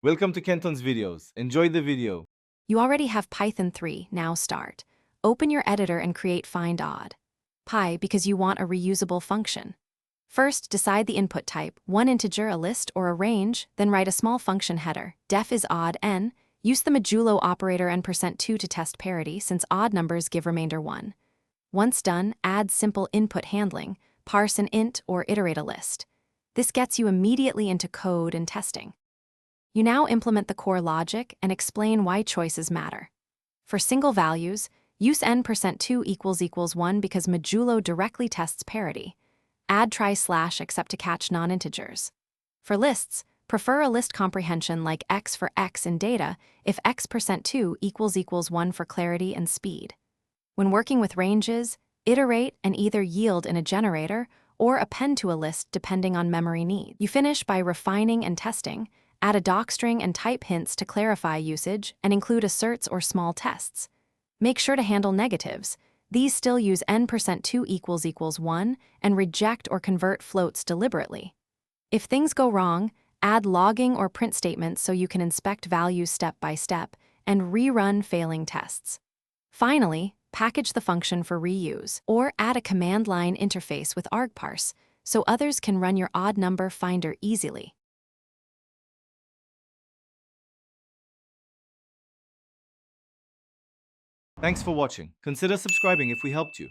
Welcome to Kenton's videos. Enjoy the video. You already have Python 3, now start. Open your editor and create find odd. Pi because you want a reusable function. First, decide the input type, one integer, a list, or a range, then write a small function header. Def is odd, n. Use the modulo operator n%2 to test parity since odd numbers give remainder 1. Once done, add simple input handling, parse an int or iterate a list. This gets you immediately into code and testing. You now implement the core logic and explain why choices matter. For single values, use n%2 equals 1 because modulo directly tests parity. Add try slash except to catch non-integers. For lists, prefer a list comprehension like x for x in data if x%2 equals 1 for clarity and speed. When working with ranges, iterate and either yield in a generator or append to a list depending on memory needs. You finish by refining and testing. Add a docstring and type hints to clarify usage and include asserts or small tests. Make sure to handle negatives. These still use n%2 equals 1 and reject or convert floats deliberately. If things go wrong, add logging or print statements so you can inspect values step by step and rerun failing tests. Finally, package the function for reuse or add a command line interface with argparse so others can run your odd number finder easily. Thanks for watching. Consider subscribing if we helped you.